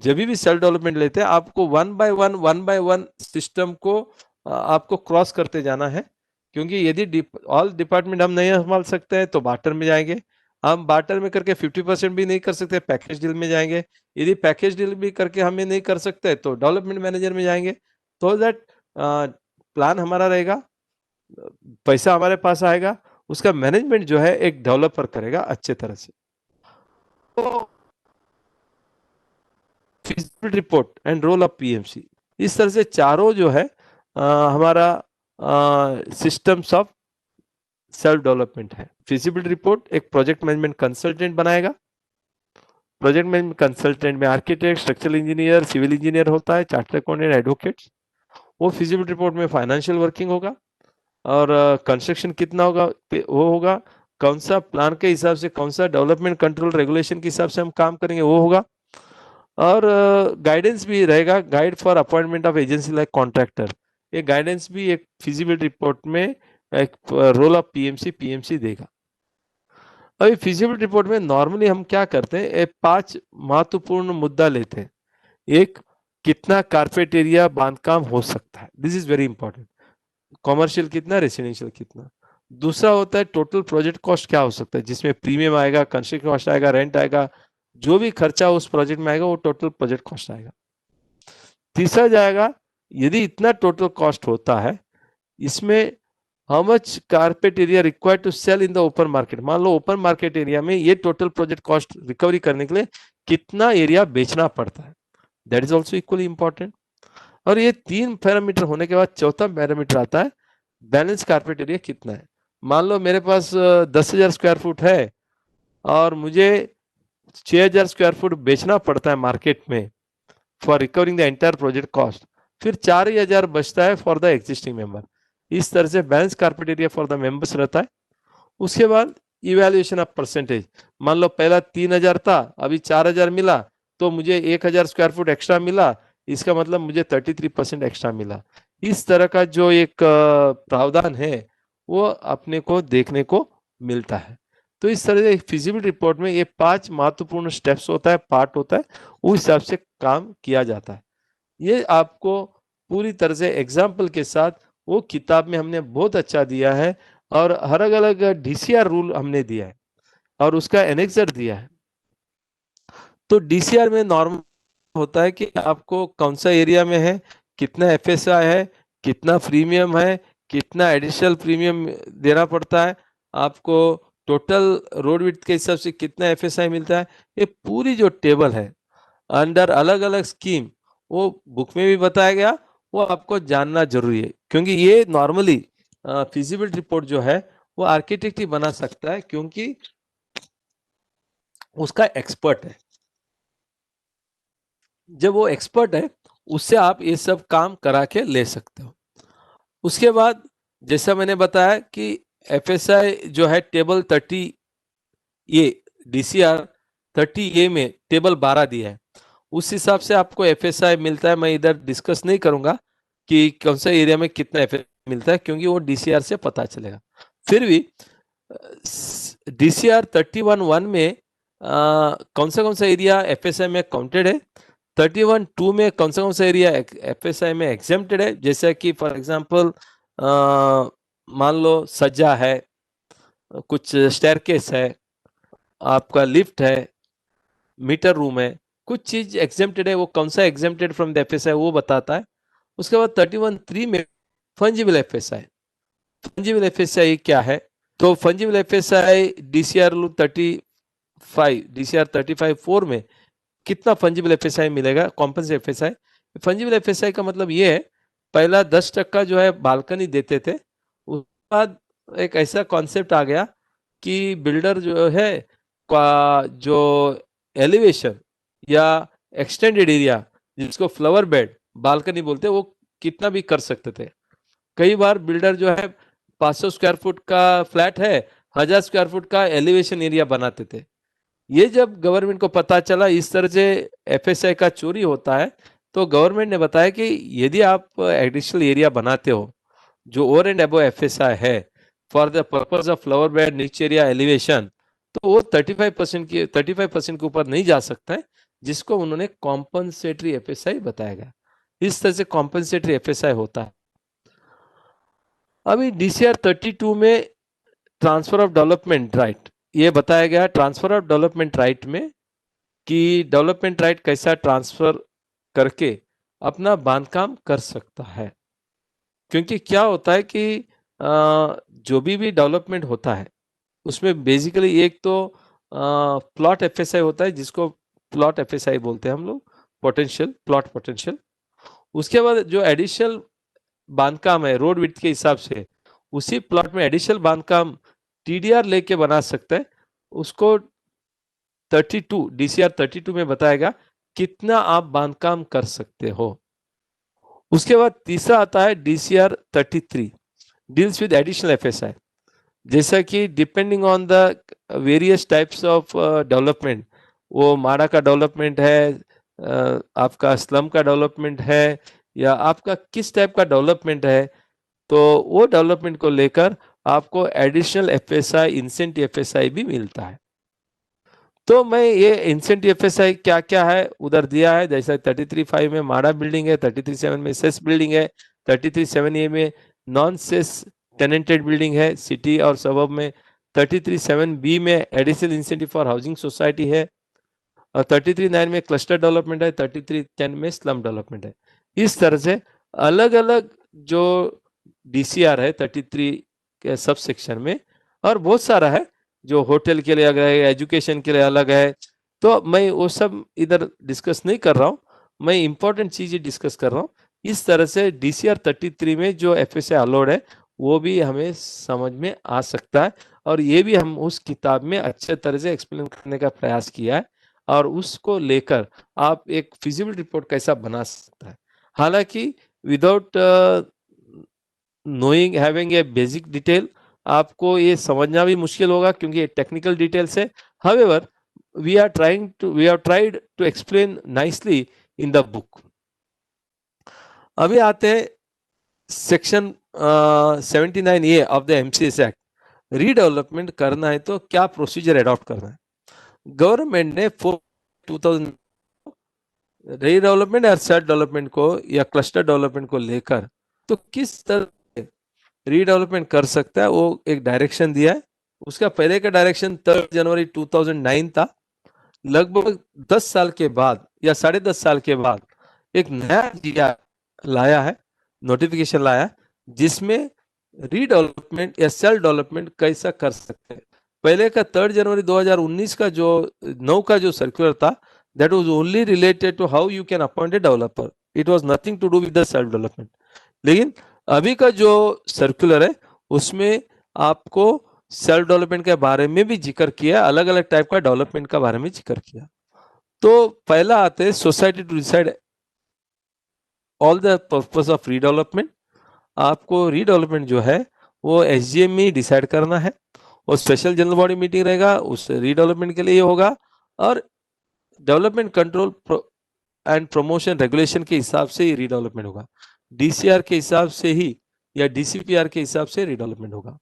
C: जब भी सेल्फ डेवलपमेंट लेते हैं आपको वन बाय वन सिस्टम को आपको क्रॉस करते जाना है, क्योंकि यदि ऑल डिपार्टमेंट हम नहीं संभाल सकते हैं तो बार्टर में जाएंगे। हम बार्टर में करके 50% भी नहीं कर सकते, पैकेज डील में जाएंगे। यदि पैकेज डील भी करके हमें नहीं कर सकते तो डेवलपमेंट मैनेजर में जाएंगे। तो दैट प्लान हमारा रहेगा, पैसा हमारे पास आएगा, उसका मैनेजमेंट जो है एक डेवलपर करेगा अच्छे तरह से। तो feasibility report and role of PMC, इस तरह से चारों जो है हमारा सिस्टम्स ऑफ सेल्फ डेवलपमेंट है। फिजिबिलिटी रिपोर्ट एक प्रोजेक्ट मैनेजमेंट कंसल्टेंट बनाएगा। प्रोजेक्ट मैनेजमेंट कंसल्टेंट में architect, structural engineer, civil engineer होता है, चार्टर्ड अकाउंटेंट, एडवोकेट्स। वो फिजिबिलिटी रिपोर्ट में फाइनेंशियल वर्किंग होगा और कंस्ट्रक्शन कितना होगा वो होगा, कौन सा प्लान के हिसाब से, कौन सा डेवलपमेंट कंट्रोल रेगुलेशन के हिसाब से हम काम करेंगे वो होगा। और गाइडेंस भी रहेगा, guide for appointment of agency like contractor. ये गाइडेंस भी एक फिजिबिलिटी रिपोर्ट में एक रोल ऑफ पीएमसी देगा। अभी फिजिबिलिटी रिपोर्ट में नॉर्मली हम क्या करते हैं, 5 महत्वपूर्ण मुद्दा लेते हैं। एक, कितना कारपेट एरिया बांधकाम हो सकता है, this is very important. Commercial कितना, रेसिडेंशियल कितना। दूसरा होता है टोटल प्रोजेक्ट कॉस्ट क्या हो सकता है, जिसमें प्रीमियम आएगा, कंस्ट्रक्शन कॉस्ट आएगा, रेंट आएगा, जो भी खर्चा उस प्रोजेक्ट में आएगा वो टोटल प्रोजेक्ट कॉस्ट आएगा। तीसरा जाएगा, यदि इतना टोटल कॉस्ट होता है, इसमें how much carpet area required to sell in the open market. मान लो ओपन मार्केट एरिया में ये टोटल प्रोजेक्ट कॉस्ट रिकवरी करने के लिए कितना एरिया बेचना पड़ता है, that is also equally important. और ये 3 पैरामीटर होने के बाद चौथा पैरामीटर आता है बैलेंस कारपेट एरिया कितना है। मान लो मेरे पास 10,000 स्क्वायर फुट है और मुझे 6,000 स्क्वायर फुट बेचना पड़ता है मार्केट में for recovering the entire project cost, फिर 4,000 बचता है फॉर द एग्जिस्टिंग मेंबर। इस तरह से balance carpet area for the members रहता है। उसके बाद इवैल्यूएशन ऑफ परसेंटेज, मान लो पहला 3,000 था, अभी 4,000 मिला, तो मुझे 1,000 स्क्वायर फुट एक्स्ट्रा मिला, इसका मतलब मुझे 33% एक्स्ट्रा मिला। इस तरह का जो एक प्रावधान है वो अपने को देखने को मिलता है। तो इस तरह से फिजिबिलिटी रिपोर्ट में ये 5 महत्वपूर्ण स्टेप्स होता है, पार्ट होता है, उस हिसाब से काम किया जाता है। ये आपको पूरी तरह से एग्जाम्पल के साथ वो किताब में हमने बहुत अच्छा दिया है, और हर अलग डीसीआर रूल हमने दिया है और उसका एनेक्सर दिया है। तो डीसीआर में नॉर्मल होता है कि आपको कौन सा एरिया में है, कितना एफएसआई है, कितना प्रीमियम है, कितना एडिशनल प्रीमियम देना पड़ता है, आपको टोटल रोड विड्थ के हिसाब से कितना एफएसआई मिलता है। ये पूरी जो टेबल है अंडर अलग अलग स्कीम, वो बुक में भी बताया गया, वो आपको जानना जरूरी है, क्योंकि ये नॉर्मली फिजिबिलिटी रिपोर्ट जो है वो आर्किटेक्ट ही बना सकता है, क्योंकि उसका एक्सपर्ट है। जब वो एक्सपर्ट है उससे आप ये सब काम करा के ले सकते हो। उसके बाद जैसा मैंने बताया कि एफएसआई जो है टेबल 30 ए, डीसीआर 30 ए में टेबल 12 दिया है, उस हिसाब से आपको एफएसआई मिलता है। मैं इधर डिस्कस नहीं करूंगा कि कौन सा एरिया में कितना एफएसआई मिलता है, क्योंकि वो डीसीआर से पता चलेगा। फिर भी डीसीआर 31(1) में कौन सा एरिया एफएसआई में काउंटेड है, 31(2) में कौन सा एरिया एफएसआई में एग्जेम्प्टेड है। जैसा कि फॉर एग्जांपल मान लो सज्जा है, कुछ स्टेयरकेस है, आपका लिफ्ट है, मीटर रूम है, कुछ चीज एग्जेम्प्टेड है, वो कौन सा एग्जेम्प्टेड फ्रॉम द एफएसआई वो बताता है। उसके बाद 31(3) में फंजिबल एफएसआई। फंजिबल एफएसआई क्या है, तो फंजिबल एफएसआई डीसीआर 35, डीसीआर 35(4) में कितना फंजिबल एफएसआई मिलेगा, कॉम्पनसेट एफएसआई। फंजिबल एफएसआई का मतलब ये है, पहला 10% जो है बालकनी देते थे, उसके बाद एक ऐसा कॉन्सेप्ट आ गया कि बिल्डर जो है जो एलिवेशन या एक्सटेंडेड एरिया, जिसको फ्लावर बेड बालकनी बोलते हैं, वो कितना भी कर सकते थे। कई बार बिल्डर जो है 500 स्क्वायर फुट का फ्लैट है, 1,000 स्क्वायर फुट का एलिवेशन एरिया बनाते थे। ये जब गवर्नमेंट को पता चला इस तरह से एफएसआई का चोरी होता है, तो गवर्नमेंट ने बताया कि यदि आप एडिशनल एरिया बनाते हो जो ओवर एंड अबव एफएसआई है for the purpose of flower bed, निच एरिया, एलिवेशन, तो वो 35% के ऊपर नहीं जा सकता है, जिसको उन्होंने कॉम्पनसेटरी एफएसआई बताया गया। इस तरह से कॉम्पनसेटरी एफएसआई होता है। अभी DCR 32 में ट्रांसफर ऑफ डेवलपमेंट राइट ये बताया गया, ट्रांसफर ऑफ डेवलपमेंट राइट में कि डेवलपमेंट राइट कैसा ट्रांसफर करके अपना बांधकाम कर सकता है। क्योंकि क्या होता है कि जो भी डेवलपमेंट होता है उसमें बेसिकली एक तो प्लॉट एफएसआई होता है, जिसको प्लॉट एफएसआई बोलते हैं हम लोग, पोटेंशियल प्लॉट पोटेंशियल। उसके बाद जो एडिशनल बांधकाम है रोड विड्थ के हिसाब से, उसी प्लॉट में एडिशनल बांधकाम टीडीआर लेके बना सकते हैं, उसको 32 DCR 32 में बताएगा कितना आप बांधकाम कर सकते हो। उसके बाद तीसरा आता है DCR 33 deals with additional FSI, जैसा कि depending on the various types of development, वो माड़ा का डेवलपमेंट है, आपका स्लम का डेवलपमेंट है, या आपका किस टाइप का डेवलपमेंट है, तो वो डेवलपमेंट को लेकर आपको एडिशनल एफएसआई इंसेंटिव एफएसआई भी मिलता है। तो मैं ये इंसेंटिव एफएसआई क्या क्या है उधर दिया है, जैसा 33.5 में माड़ा बिल्डिंग है, 33.7 में सेस बिल्डिंग है, 33.7A में नॉन सेस टेनेंटेड बिल्डिंग है सिटी और सबब में, 33.7B में additional incentive for housing society है, और 33.9 में क्लस्टर डेवलपमेंट है, 33.10 में स्लम डेवलपमेंट है। इस तरह से अलग अलग जो DCR है 33 के सब सेक्शन में, और बहुत सारा है जो होटल के लिए अलग है, एजुकेशन के लिए अलग है। तो मैं वो सब इधर डिस्कस नहीं कर रहा हूँ, मैं इंपॉर्टेंट चीजें डिस्कस कर रहा हूँ। इस तरह से DCR 33 में जो एफएसआई अलाउड है वो भी हमें समझ में आ सकता है, और ये भी हम उस किताब में अच्छे तरह से एक्सप्लेन करने का प्रयास किया है, और उसको लेकर आप एक फिजिबल रिपोर्ट कैसा बना सकता है। हालांकि without knowing having a basic detail आपको ये समझना भी मुश्किल होगा, क्योंकि ये टेक्निकल डिटेल्स है। However we have tried to explain nicely in the book. अभी आते हैं section 79A of the MCS act. Redevelopment करना है तो क्या प्रोसीजर अडॉप्ट करना है। गवर्नमेंट ने 2000 रीडेवलपमेंट या सेल्फ डेवलपमेंट को या क्लस्टर डेवलपमेंट को लेकर तो किस तरह रीडेवलपमेंट कर सकता है वो एक डायरेक्शन दिया है। उसका पहले का डायरेक्शन 3 जनवरी 2009 था। लगभग 10 साल के बाद या 10.5 साल के बाद एक नया जीआर लाया है, नोटिफिकेशन लाया, जिसमें रीडेवलपमेंट या सेल्फ डेवलपमेंट कैसा कर सकते हैं। पहले का 3 जनवरी 2019 का जो 9 का जो सर्कुलर था, that was only related to how you can appoint a developer. It was nothing to do with the self development. लेकिन अभी का जो सर्कुलर है उसमें आपको सेल्फ डेवलपमेंट के बारे में भी जिक्र किया, अलग अलग टाइप का डेवलपमेंट का बारे में जिक्र किया। तो पहला आते हैं society to decide all the purpose of redevelopment. आपको रीडेवलपमेंट जो है वो SGM में डिसाइड करना है, और स्पेशल जनरल बॉडी मीटिंग रहेगा उस रीडेवलपमेंट के लिए होगा, और development control and promotion regulation के हिसाब से ही रीडेवलपमेंट होगा। DCR के हिसाब से ही या DCPR के हिसाब से रीडेवलपमेंट होगा।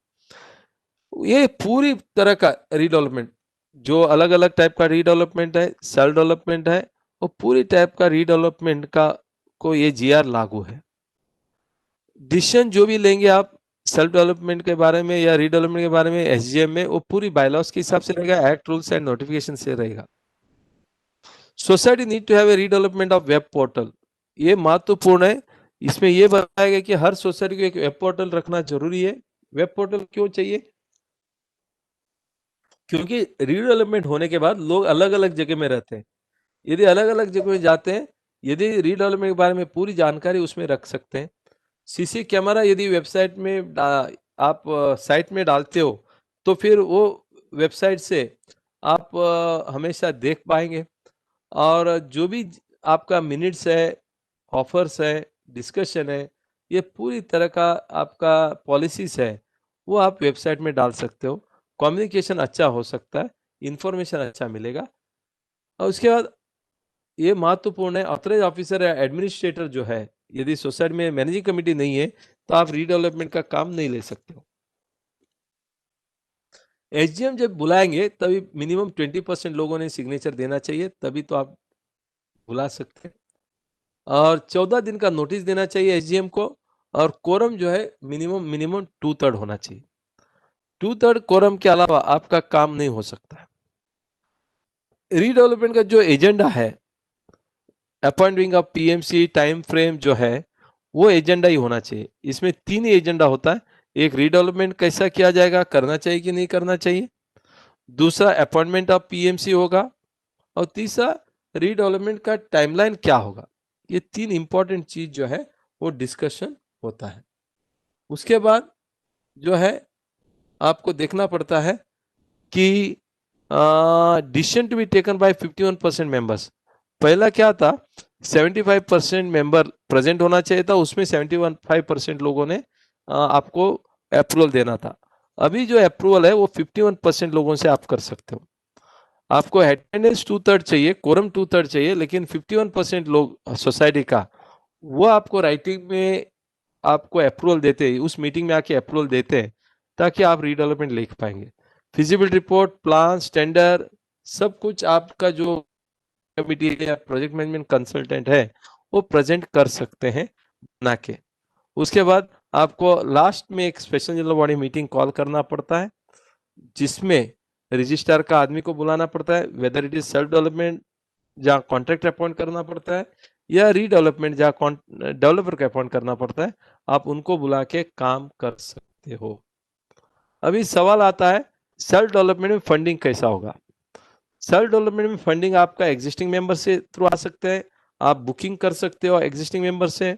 C: ये पूरी तरह का रीडेवलपमेंट, जो अलग अलग टाइप का रीडेवलपमेंट है, सेल्फ डेवलपमेंट है, वो पूरी टाइप का रीडेवलपमेंट का को ये GR लागू है। डिसीजन जो भी लेंगे आप सेल्फ डेवलपमेंट के बारे में या रीडेवलपमेंट के बारे में SGM में, वो पूरी बायलॉज के हिसाब से रहेगा, एक्ट रूल्स एंड नोटिफिकेशन से रहेगा। Society need to have a redevelopment of web portal. ये महत्वपूर्ण है। इसमें यह बताया गया कि हर सोसाइटी को एक वेब पोर्टल रखना जरूरी है। वेब पोर्टल क्यों चाहिए? क्योंकि रीडेवलपमेंट होने के बाद लोग अलग अलग जगह में रहते हैं। यदि अलग अलग जगह में जाते हैं, यदि रीडेवलपमेंट के बारे में पूरी जानकारी उसमें रख सकते हैं। CC कैमरा यदि वेबसाइट में आप साइट में डालते हो तो फिर वो वेबसाइट से आप हमेशा देख पाएंगे, और जो भी आपका मिनट्स है, ऑफर्स है, डिस्कशन है, ये पूरी तरह का आपका पॉलिसीज है, वो आप वेबसाइट में डाल सकते हो। कम्युनिकेशन अच्छा हो सकता है, इंफॉर्मेशन अच्छा मिलेगा। और उसके बाद ये महत्वपूर्ण है, ऑथराइज ऑफिसर या एडमिनिस्ट्रेटर जो है, यदि सोसाइटी में मैनेजिंग कमेटी नहीं है तो आप रीडेवलपमेंट का काम नहीं ले सकते हो। SGM जब बुलाएंगे तभी मिनिमम 20% लोगों ने सिग्नेचर देना चाहिए, तभी तो आप बुला सकते हैं। और 14 दिन का नोटिस देना चाहिए SGM को, और कोरम जो है मिनिमम 2/3 होना चाहिए। 2/3 कोरम के अलावा आपका काम नहीं हो सकता। रीडेवलपमेंट का जो एजेंडा है, appointing of PMC, time frame जो है वो एजेंडा ही होना चाहिए। इसमें 3 ही एजेंडा होता है। एक, रीडेवलपमेंट कैसा किया जाएगा, करना चाहिए कि नहीं करना चाहिए। दूसरा, अपॉइंटमेंट ऑफ पीएमसी होगा। और तीसरा, रीडेवलपमेंट का टाइमलाइन क्या होगा। ये 3 इंपॉर्टेंट चीज जो है वो डिस्कशन होता है। उसके बाद जो है आपको देखना पड़ता है कि decision to be taken by 51% members. पहला क्या था, 75% मेंबर प्रेजेंट होना चाहिए था, उसमें 75% लोगों ने आपको अप्रूवल देना था। अभी जो अप्रूवल है वो 51% लोगों से आप कर सकते हो। आपको अटेंडेंस 2/3 चाहिए, कोरम 2/3 चाहिए, लेकिन 51% लोग सोसाइटी का वो आपको राइटिंग में आपको अप्रूवल देते हैं, उस मीटिंग में आके अप्रूवल देते हैं, ताकि आप रीडेवलपमेंट लिख पाएंगे। फिजिबिलिटी रिपोर्ट, प्लान, टेंडर, सब कुछ आपका जो कमिटी या प्रोजेक्ट मैनेजमेंट कंसल्टेंट है वो प्रेजेंट कर सकते हैं बना के। उसके बाद आपको लास्ट में एक special general body meeting call करना पड़ता है, जिसमें रजिस्ट्रार का आदमी को बुलाना पड़ता है, whether it is self development जहाँ कॉन्ट्रैक्ट अपॉइंट करना पड़ता है, या रीडेवलपमेंट जहाँ डेवलपर को अपॉइंट करना पड़ता है, आप उनको बुला के काम कर सकते हो। अभी सवाल आता है, सेल्फ डेवलपमेंट में फंडिंग कैसा होगा। सेल्फ डेवलपमेंट में फंडिंग आपका एग्जिस्टिंग मेंबर से थ्रू आ सकते हैं। आप बुकिंग कर सकते हो एग्जिस्टिंग मेंबर से।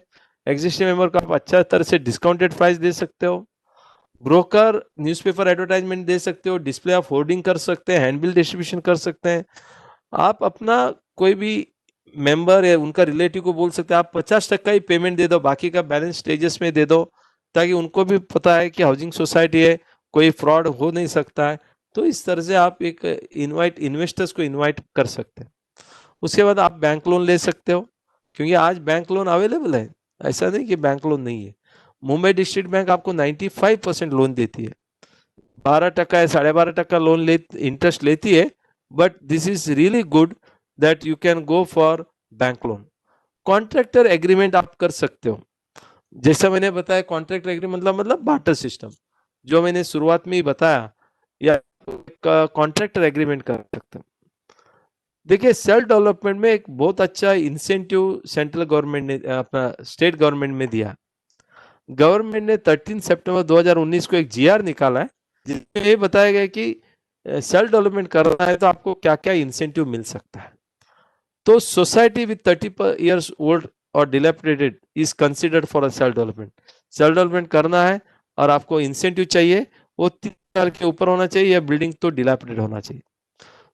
C: एग्जिस्टिंग मेंबर को आप अच्छा तरह से डिस्काउंटेड प्राइस दे सकते हो। ब्रोकर न्यूज़पेपर एडवर्टाइजमेंट दे सकते हो, डिस्प्ले ऑफ होर्डिंग कर सकते हैं, हैंडबिल डिस्ट्रीब्यूशन कर सकते हैं। आप अपना कोई भी मेंबर है उनका रिलेटिव को बोल सकते हैं आप 50% ही पेमेंट दे दो, बाकी का बैलेंस स्टेजेस में दे दो, ताकि उनको भी पता है कि हाउसिंग सोसाइटी है, कोई फ्रॉड हो नहीं सकता है। तो इस तरह से आप एक इन्वेस्टर्स को इनवाइट कर सकते हैं। उसके बाद आप बैंक लोन ले सकते हो, क्योंकि आज बैंक लोन अवेलेबल है, ऐसा नहीं कि बैंक लोन नहीं है। मुंबई डिस्ट्रिक्ट बैंक आपको 95% लोन देती है। 12% या 12.5% लोन इंटरेस्ट लेती है, but this is really good that you can go for bank loan. Contractor agreement आप कर सकते हो। जैसा मैंने बताया, कॉन्ट्रैक्टर एग्रीमेंट मतलब बार्टर सिस्टम, जो मैंने शुरुआत में ही बताया, या कॉन्ट्रैक्टर एग्रीमेंट कर सकते हो। देखिए, सेल्फ डेवलपमेंट में एक बहुत अच्छा इंसेंटिव सेंट्रल गवर्नमेंट ने, अपना स्टेट गवर्नमेंट में दिया। गवर्नमेंट ने 13 सितंबर 2019 को एक जीआर निकाला है, जिसमें ये बताया गया कि सेल्फ डेवलपमेंट करना है तो आपको क्या क्या इंसेंटिव मिल सकता है। तो सोसाइटी विद 30 इयर्स ओल्ड और dilapidated is considered for a self development. Self development करना है और आपको इंसेंटिव चाहिए, वो 3 साल के ऊपर होना चाहिए, या बिल्डिंग तो डिलेपिडेटेड होना चाहिए।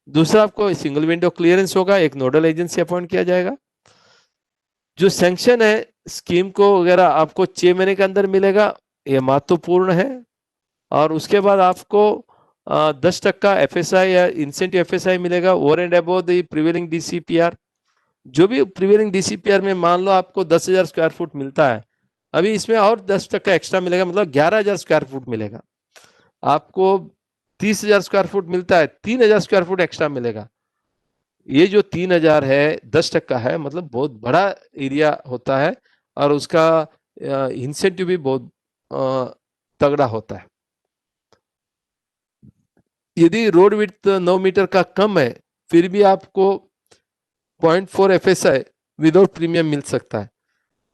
C: दूसरा, आपको सिंगल विंडो क्लियरेंस होगा, एक नोडल एजेंसी अपॉइंट किया जाएगा। जो सैंक्शन है स्कीम को वगैरह आपको 6 महीने के अंदर मिलेगा, ये महत्वपूर्ण है। और उसके बाद आपको 10% FSI या इंसेंटिव FSI मिलेगा, over and above the prevailing DCPR। जो भी प्रिवेलिंग DCPR में मान लो आपको 10,000 स्क्वायर फुट मिलता है, अभी इसमें और 10% एक्स्ट्रा मिलेगा, मतलब 11,000 स्क्वायर फुट मिलेगा। आपको 30,000 स्क्वायर फुट मिलता है, 3,000 स्क्वायर फुट एक्स्ट्रा मिलेगा। ये जो 3,000 है 10% है, मतलब बहुत बड़ा एरिया होता है, और उसका इंसेंटिव भी बहुत तगड़ा होता है। यदि रोड विड्थ 9 मीटर का कम है, फिर भी आपको 0.4 FSI विदाउट प्रीमियम मिल सकता है।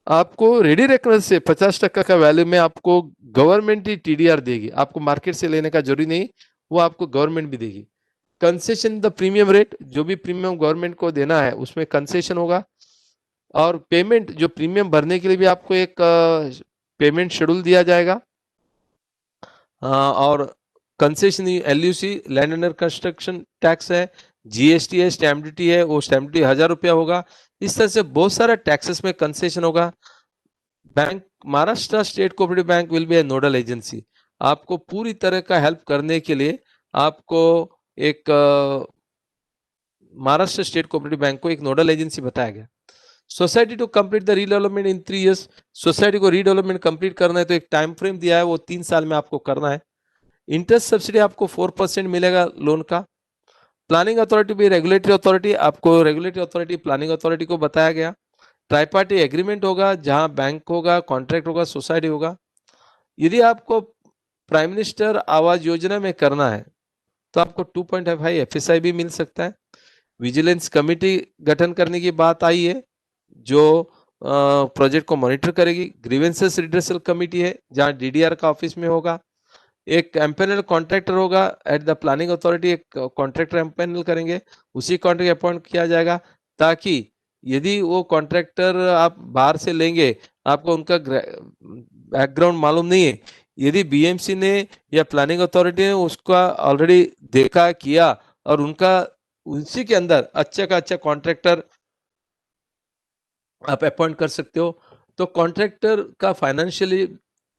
C: आपको रेडी रेकनर से 50% का वैल्यू में आपको गवर्नमेंट ही TDR देगी, आपको मार्केट से लेने का जरूरी नहीं, वो आपको गवर्नमेंट भी देगी। कंसेशन द प्रीमियम रेट, जो भी प्रीमियम गवर्नमेंट को देना है उसमें कंसेशन होगा। और पेमेंट, जो प्रीमियम भरने के लिए भी आपको एक पेमेंट शेड्यूल दिया जाएगा। और concession LUC, land under construction tax है, GST है, स्टैम्प ड्यूटी है, वो स्टैम्प ड्यूटी 1,000 रुपया होगा। इस तरह से बहुत सारा टैक्सेस में कंसेशन होगा। Bank, Maharashtra state cooperative bank will be A nodal agency. आपको पूरी तरह का हेल्प करने के लिए आपको एक महाराष्ट्र स्टेट कोऑपरेटिव बैंक को एक नोडल एजेंसी बताया गया। Society to complete the redevelopment in 3 years. Society को रीडेवलपमेंट कंप्लीट करना है तो एक टाइम फ्रेम दिया है, वो 3 साल में आपको करना है। इंटरेस्ट सब्सिडी आपको 4% मिलेगा लोन का। प्लानिंग अथॉरिटी भी रेगुलेटरी अथॉरिटी, आपको रेगुलेटरी अथॉरिटी प्लानिंग अथॉरिटी को बताया गया। ट्राईपार्टी एग्रीमेंट होगा, जहां बैंक होगा, कॉन्ट्रैक्ट होगा, सोसाइटी होगा। यदि आपको प्राइम मिनिस्टर आवास योजना में करना है तो आपको 2.5 FSI भी मिल सकता है। विजिलेंस कमेटी गठन करने की बात आई है जो प्रोजेक्ट को मॉनिटर करेगी। ग्रीवेंसेस रिड्रेसल कमेटी है जहां DDR का ऑफिस में होगा। एक एम्पैनल कॉन्ट्रैक्टर होगा एट द प्लानिंग अथॉरिटी, एक कॉन्ट्रैक्टर एम्पैनल करेंगे, उसी कॉन्ट्रैक्टर अपॉइंट किया जाएगा, ताकि यदि वो कॉन्ट्रैक्टर आप बाहर से लेंगे, आपको उनका बैकग्राउंड मालूम नहीं है, यदि BMC ने या प्लानिंग अथॉरिटी ने उसका ऑलरेडी देखा किया और उनका उसी के अंदर अच्छा का अच्छा कॉन्ट्रैक्टर आप अपॉइंट कर सकते हो। तो कॉन्ट्रैक्टर का फाइनेंशियली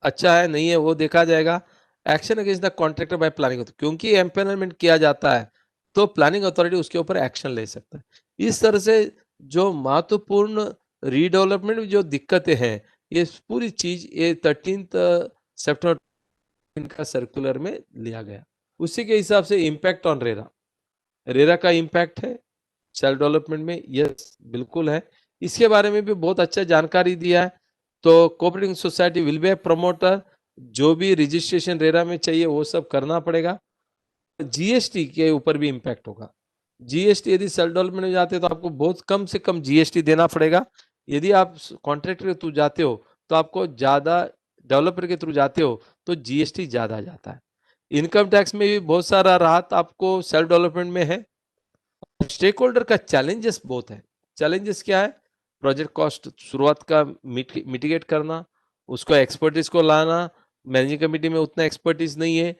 C: अच्छा है नहीं है वो देखा जाएगा। Action against the contractor bye planning authority, क्योंकि एम्पैनलमेंट किया जाता है तो प्लानिंग अथॉरिटी उसके ऊपर एक्शन ले सकता है। इस तरह से जो महत्वपूर्ण रीडेवलपमेंट में जो दिक्कतें हैं, ये पूरी चीज ये 13 सितंबर का सर्कुलर में लिया गया। उसी के हिसाब से इम्पैक्ट ऑन रेरा का इम्पैक्ट है सेल्फ डेवलपमेंट में, यस बिल्कुल है। इसके बारे में भी बहुत अच्छा जानकारी दिया है। तो cooperative society will be A promoter, जो भी रजिस्ट्रेशन रेरा में चाहिए वो सब करना पड़ेगा। GST के ऊपर भी इम्पैक्ट होगा। GST यदि सेल्फ डेवलपमेंट में जाते हो तो आपको बहुत कम से कम GST देना पड़ेगा। यदि आप कॉन्ट्रैक्टर के थ्रू जाते हो तो आपको ज्यादा, डेवलपर के थ्रू जाते हो तो GST ज्यादा जाता है। इनकम टैक्स में भी बहुत सारा राहत आपको सेल्फ डेवलपमेंट में है। स्टेक होल्डर का चैलेंजेस बहुत है। चैलेंजेस क्या है? प्रोजेक्ट कॉस्ट शुरुआत का मिटिगेट करना, उसको एक्सपर्टीज को लाना, मैनेजिंग कमेटी में उतना एक्सपर्टीज नहीं है,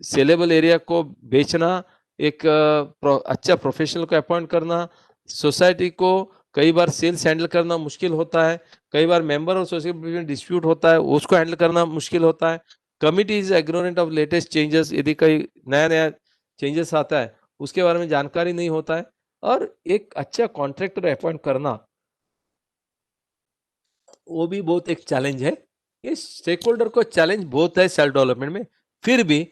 C: सेलेबल एरिया को बेचना, एक अच्छा प्रोफेशनल को अपॉइंट करना, सोसाइटी को कई बार सेल्स हैंडल करना मुश्किल होता है, कई बार मेंबर और सोसाइटी में डिस्प्यूट होता है उसको हैंडल करना मुश्किल होता है। Committee is ignorant of latest changes, यदि कोई नया नया चेंजेस आता है उसके बारे में जानकारी नहीं होता है। और एक अच्छा कॉन्ट्रैक्टर अपॉइंट करना वो भी बहुत एक चैलेंज है। ये स्टेक होल्डर को चैलेंज बहुत है सेल्फ डेवलपमेंट में। फिर भी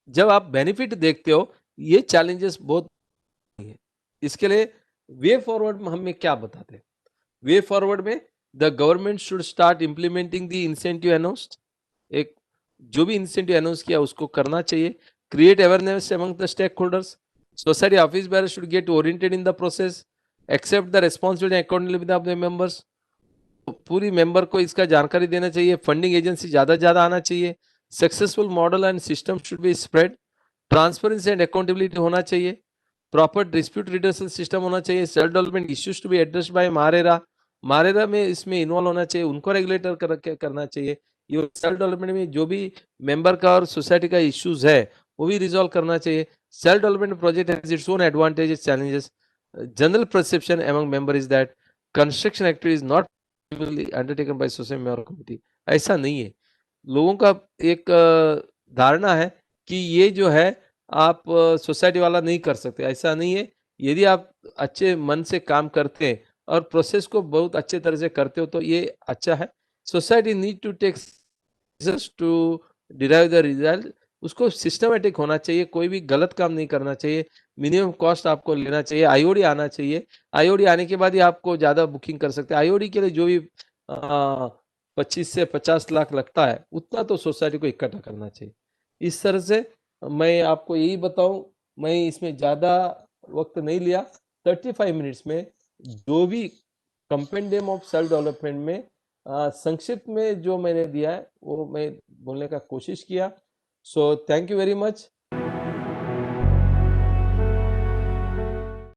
C: जब आप बेनिफिट देखते हो ये चैलेंजेस बहुत है। इसके लिए वे फॉरवर्ड में हमें क्या बताते हैं? वे फॉरवर्ड में the government should start implementing the incentive announced. एक जो भी इंसेंटिव अनाउंस किया उसको करना चाहिए। Create awareness among the stakeholders. Society office bearer should get oriented in the process, accept the responsibility accountability of the members. पूरी member को इसका जानकारी देना चाहिए। फंडिंग एजेंसी ज्यादा आना चाहिए। Successful model and system should be spread. Transparency and accountability होना चाहिए। प्रॉपर डिस्प्यूट रिडर्सल सिस्टम होना चाहिए। Self development issues to be addressed by MahaRERA में इसमें इन्वॉल्व होना चाहिए, उनको रेगुलेटर करना चाहिए। ये सेल्फ डेवलपमेंट में जो भी मेंबर का और सोसाइटी का इश्यूज है वो भी रिजॉल्व करना चाहिए। Self development project has its own advantages challenges. General perception among member is that construction activity is not undertaken by society member committee. ऐसा नहीं है। लोगों का एक धारणा है कि ये जो है आप सोसाइटी वाला नहीं कर सकते, ऐसा नहीं है। यदि आप अच्छे मन से काम करते हैं और प्रोसेस को बहुत अच्छे तरह से करते हो तो ये अच्छा है। Society need to take to derive the result. उसको सिस्टमेटिक होना चाहिए, कोई भी गलत काम नहीं करना चाहिए। मिनिमम कॉस्ट आपको लेना चाहिए। आईओडी आना चाहिए। आईओडी आने के बाद ही आपको ज्यादा बुकिंग कर सकते हैं। आईओडी के लिए जो भी 25 से 50 लाख लगता है उतना तो सोसाइटी को इकट्ठा करना चाहिए। इस तरह से मैं आपको यही बताऊं, मैं इसमें ज्यादा वक्त नहीं लिया। 35 मिनट्स में जो भी कंपेंडियम ऑफ सेल्फ डेवलपमेंट में संक्षिप्त में जो मैंने दिया है वो मैं बोलने का कोशिश किया। So thank you very much.